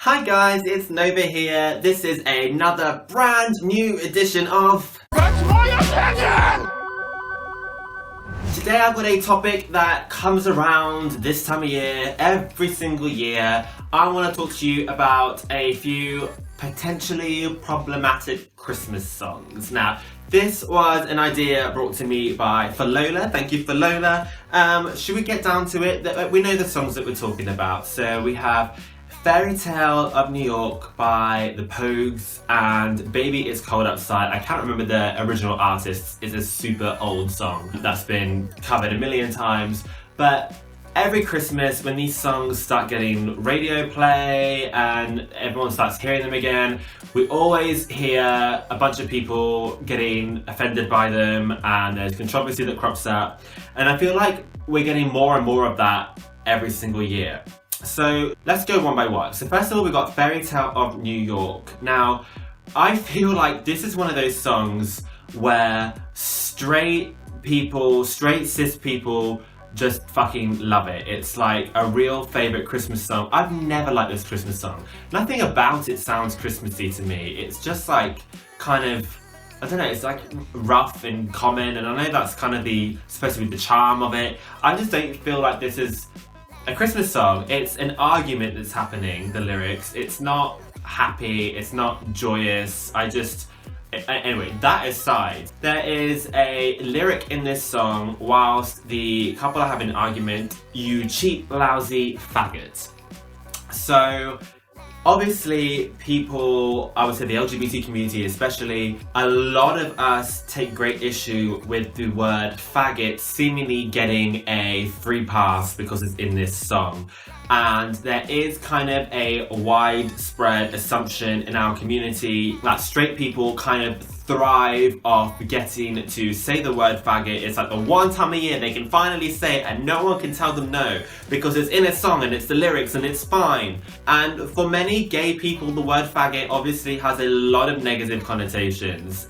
Hi guys, it's Nova here. This is another brand new edition of That's my opinion! Today I've got a topic that comes around this time of year, every single year. I want to talk to you about a few potentially problematic Christmas songs. Now, this was an idea brought to me by Falola. Thank you, Falola. Should we get down to it? We know the songs that we're talking about. So we have Fairytale of New York by the Pogues and Baby It's Cold Outside. I can't remember the original artist. It's a super old song that's been covered a million times. But every Christmas when these songs start getting radio play and everyone starts hearing them again, we always hear a bunch of people getting offended by them and there's controversy that crops up. And I feel like we're getting more and more of that every single year. So let's go one by one. So first of all, we've got Fairytale of New York. Now, I feel like this is one of those songs where straight cis people just fucking love it. It's like a real favourite Christmas song. I've never liked this Christmas song. Nothing about it sounds Christmassy to me. It's just like kind of, I don't know, it's like rough and common, and I know that's kind of supposed to be the charm of it. I just don't feel like this is a Christmas song. It's an argument that's happening, the lyrics. It's not happy, it's not joyous. Anyway, that aside, there is a lyric in this song whilst the couple are having an argument, "You cheap, lousy faggot." So, obviously, people, I would say the LGBT community especially, a lot of us take great issue with the word faggot seemingly getting a free pass because it's in this song. And there is kind of a widespread assumption in our community that straight people kind of thrive off getting to say the word faggot. It's like the one time a year they can finally say it and no one can tell them no because it's in a song and it's the lyrics and it's fine. And for many gay people, the word faggot obviously has a lot of negative connotations.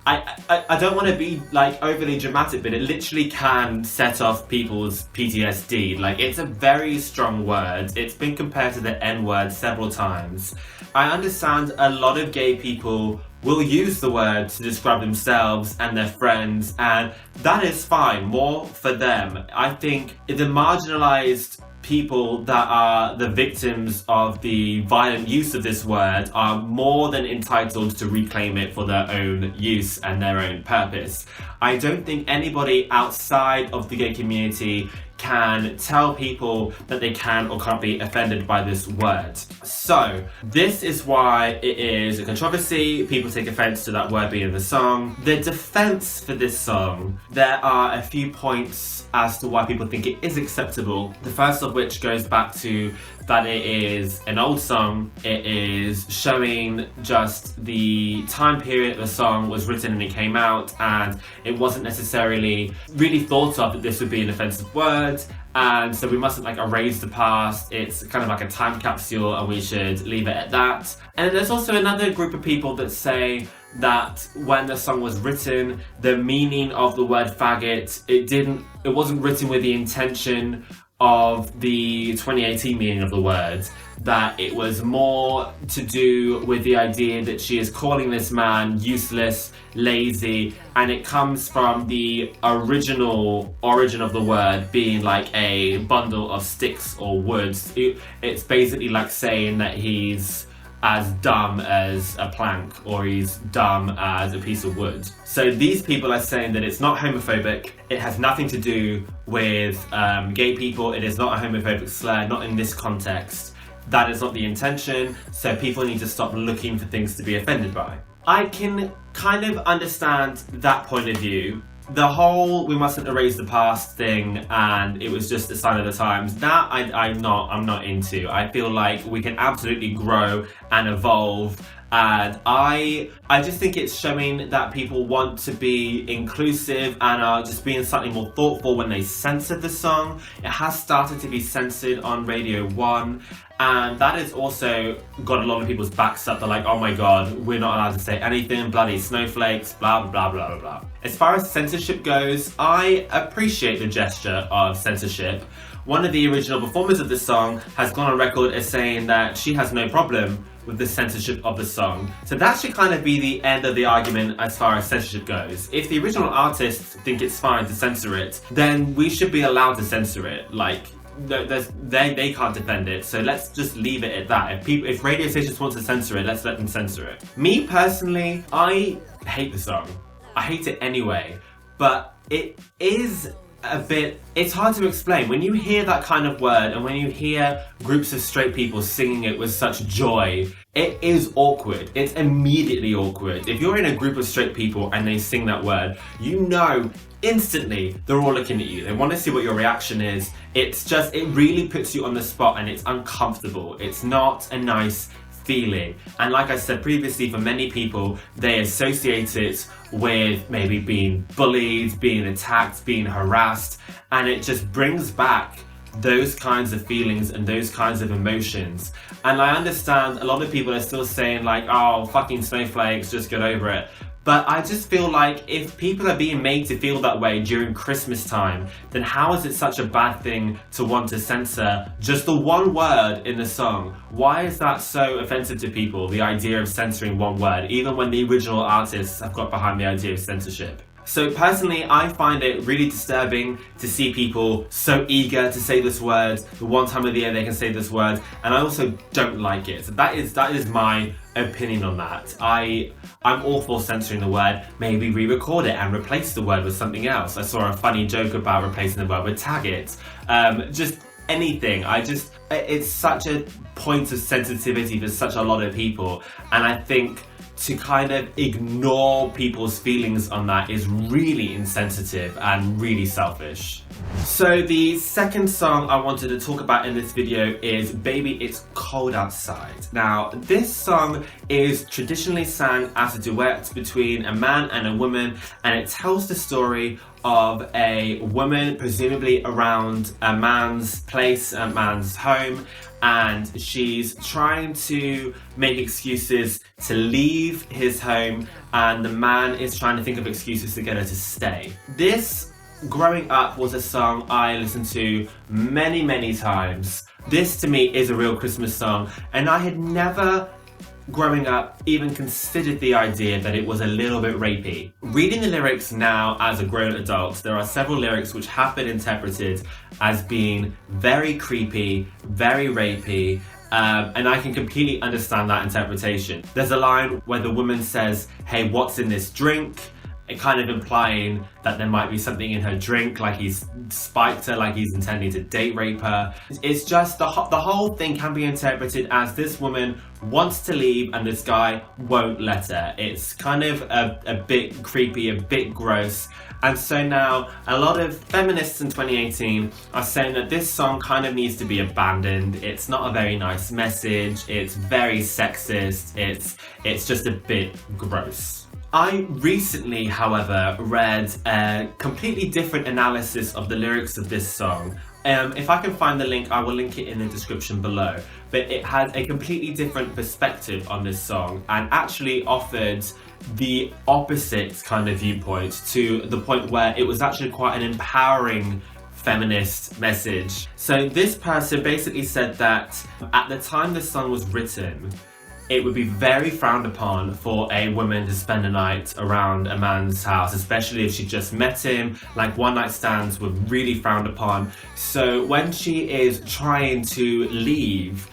I don't want to be like overly dramatic, but it literally can set off people's PTSD. Like, it's a very strong word. It's been compared to the N-word several times. I understand a lot of gay people will use the word to describe themselves and their friends, and that is fine, more for them. I think the marginalized people that are the victims of the violent use of this word are more than entitled to reclaim it for their own use and their own purpose. I don't think anybody outside of the gay community can tell people that they can or can't be offended by this word. So, this is why it is a controversy. People take offense to that word being in the song. The defense for this song, there are a few points as to why people think it is acceptable. The first of which goes back to that it is an old song. It is showing just the time period the song was written and it came out, and it wasn't necessarily really thought of that this would be an offensive word, and so we mustn't like erase the past. It's kind of like a time capsule and we should leave it at that. And then there's also another group of people that say that when the song was written, the meaning of the word faggot, it wasn't written with the intention of the 2018 meaning of the word, that it was more to do with the idea that she is calling this man useless, lazy, and it comes from the original origin of the word being like a bundle of sticks or woods. It's basically like saying that he's as dumb as a plank or he's dumb as a piece of wood. So these people are saying that it's not homophobic, it has nothing to do with gay people, it is not a homophobic slur, not in this context. That is not the intention, so people need to stop looking for things to be offended by. I can kind of understand that point of view. The whole we mustn't erase the past thing and it was just a sign of the times, that I'm not into. I feel like we can absolutely grow and evolve, and I just think it's showing that people want to be inclusive and are just being slightly more thoughtful when they censor the song. It has started to be censored on Radio 1, and that has also got a lot of people's backs up. They're like, oh my god, we're not allowed to say anything, bloody snowflakes, blah blah blah blah blah. As far as censorship goes, I appreciate the gesture of censorship. one of the original performers of the song has gone on record as saying that she has no problem with the censorship of the song. So that should kind of be the end of the argument as far as censorship goes. If the original artists think it's fine to censor it, then we should be allowed to censor it. Like, they can't defend it, so let's just leave it at that. If radio stations want to censor it, let's let them censor it. Me personally, I hate the song. I hate it anyway, but it is it's hard to explain. When you hear that kind of word and when you hear groups of straight people singing it with such joy, it is awkward. It's immediately awkward. If you're in a group of straight people and they sing that word, you know instantly they're all looking at you. They want to see what your reaction is. It really puts you on the spot and it's uncomfortable. It's not a nice feeling. And like I said previously, for many people, they associate it with maybe being bullied, being attacked, being harassed, and it just brings back those kinds of feelings and those kinds of emotions. And I understand a lot of people are still saying like, oh, fucking snowflakes, just get over it. But I just feel like if people are being made to feel that way during Christmas time, then how is it such a bad thing to want to censor just the one word in the song? Why is that so offensive to people, the idea of censoring one word, even when the original artists have got behind the idea of censorship? So personally, I find it really disturbing to see people so eager to say this word, the one time of the year they can say this word, and I also don't like it. So that is my opinion on that. I'm all for censoring the word. Maybe re-record it and replace the word with something else. I saw a funny joke about replacing the word with tag it. Just anything. It's such a point of sensitivity for such a lot of people, and I think to kind of ignore people's feelings on that is really insensitive and really selfish. So the second song I wanted to talk about in this video is Baby It's Cold Outside. Now, this song is traditionally sang as a duet between a man and a woman, and it tells the story of a woman presumably around a man's place, a man's home, and she's trying to make excuses to leave his home, and the man is trying to think of excuses to get her to stay. This, growing up, was a song I listened to many times. This to me is a real Christmas song, and I had never, growing up, even considered the idea that it was a little bit rapey. Reading the lyrics now as a grown adult, there are several lyrics which have been interpreted as being very creepy, very rapey, and I can completely understand that interpretation. There's a line where the woman says, "Hey, what's in this drink?" It kind of implying that there might be something in her drink, like he's spiked her, like he's intending to date rape her. It's just the whole thing can be interpreted as this woman wants to leave and this guy won't let her. It's kind of a bit creepy, a bit gross. And so now a lot of feminists in 2018 are saying that this song kind of needs to be abandoned. It's not a very nice message. It's very sexist. It's just a bit gross. I recently, however, read a completely different analysis of the lyrics of this song. If I can find the link, I will link it in the description below. But it had a completely different perspective on this song and actually offered the opposite kind of viewpoint, to the point where it was actually quite an empowering feminist message. So this person basically said that at the time this song was written, it would be very frowned upon for a woman to spend a night around a man's house, especially if she just met him. Like, one night stands were really frowned upon. So when she is trying to leave,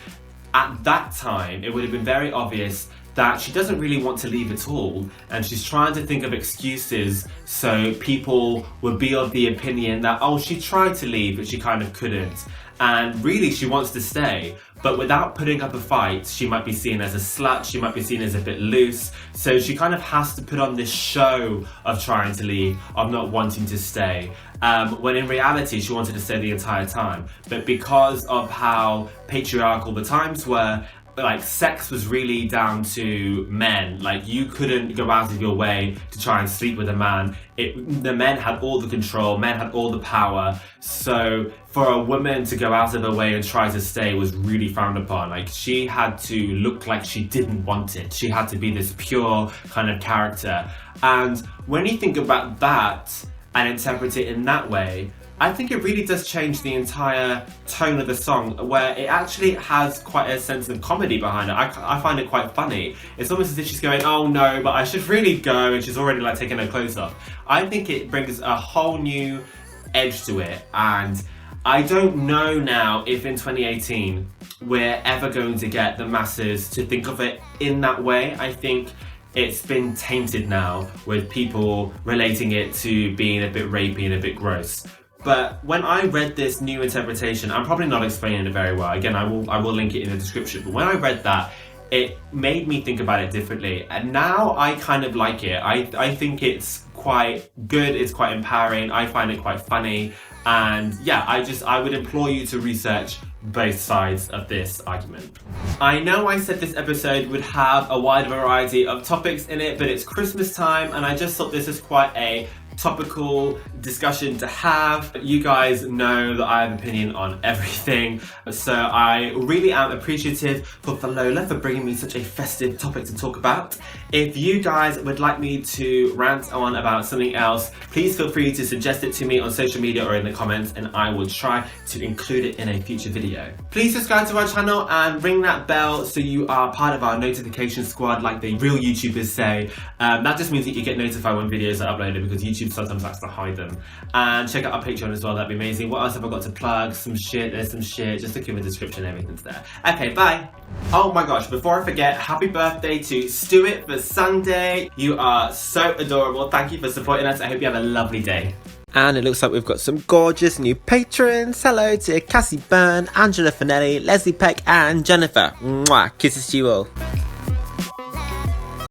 at that time, it would have been very obvious that she doesn't really want to leave at all, and she's trying to think of excuses so people would be of the opinion that, oh, she tried to leave but she kind of couldn't, and really she wants to stay, but without putting up a fight she might be seen as a slut, she might be seen as a bit loose, so she kind of has to put on this show of trying to leave, of not wanting to stay, when in reality she wanted to stay the entire time. But because of how patriarchal the times were, like, sex was really down to men. Like, you couldn't go out of your way to try and sleep with a man. The men had all the control, men had all the power. So for a woman to go out of her way and try to stay was really frowned upon. Like, she had to look like she didn't want it. She had to be this pure kind of character. And when you think about that and interpret it in that way, I think it really does change the entire tone of the song, where it actually has quite a sense of comedy behind it. I find it quite funny. It's almost as if she's going, oh no, but I should really go, and she's already like taking her clothes off. I think it brings a whole new edge to it, and I don't know now if in 2018 we're ever going to get the masses to think of it in that way. I think it's been tainted now with people relating it to being a bit rapey and a bit gross. But when I read this new interpretation, I'm probably not explaining it very well. Again, I will link it in the description. But when I read that, it made me think about it differently. And now I kind of like it. I think it's quite good, it's quite empowering, I find it quite funny. And yeah, I would implore you to research both sides of this argument. I know I said this episode would have a wide variety of topics in it, but it's Christmas time and I just thought this is quite a topical discussion to have. You guys know that I have an opinion on everything, so I really am appreciative for Lola for bringing me such a festive topic to talk about. If you guys would like me to rant on about something else, please feel free to suggest it to me on social media or in the comments, and I will try to include it in a future video. Please subscribe to our channel and ring that bell so you are part of our notification squad, like the real YouTubers say. That just means that you get notified when videos are uploaded, because YouTube sometimes likes to hide them. And check out our Patreon as well, that'd be amazing. What else have I got to plug? Some shit, there's some shit. Just look in the description, everything's there. Okay, bye. Oh my gosh, before I forget, happy birthday to Stuart for Sunday. You are so adorable. Thank you for supporting us. I hope you have a lovely day. And it looks like we've got some gorgeous new patrons. Hello to Cassie Byrne, Angela Finelli, Leslie Peck and Jennifer. Mwah, kisses to you all.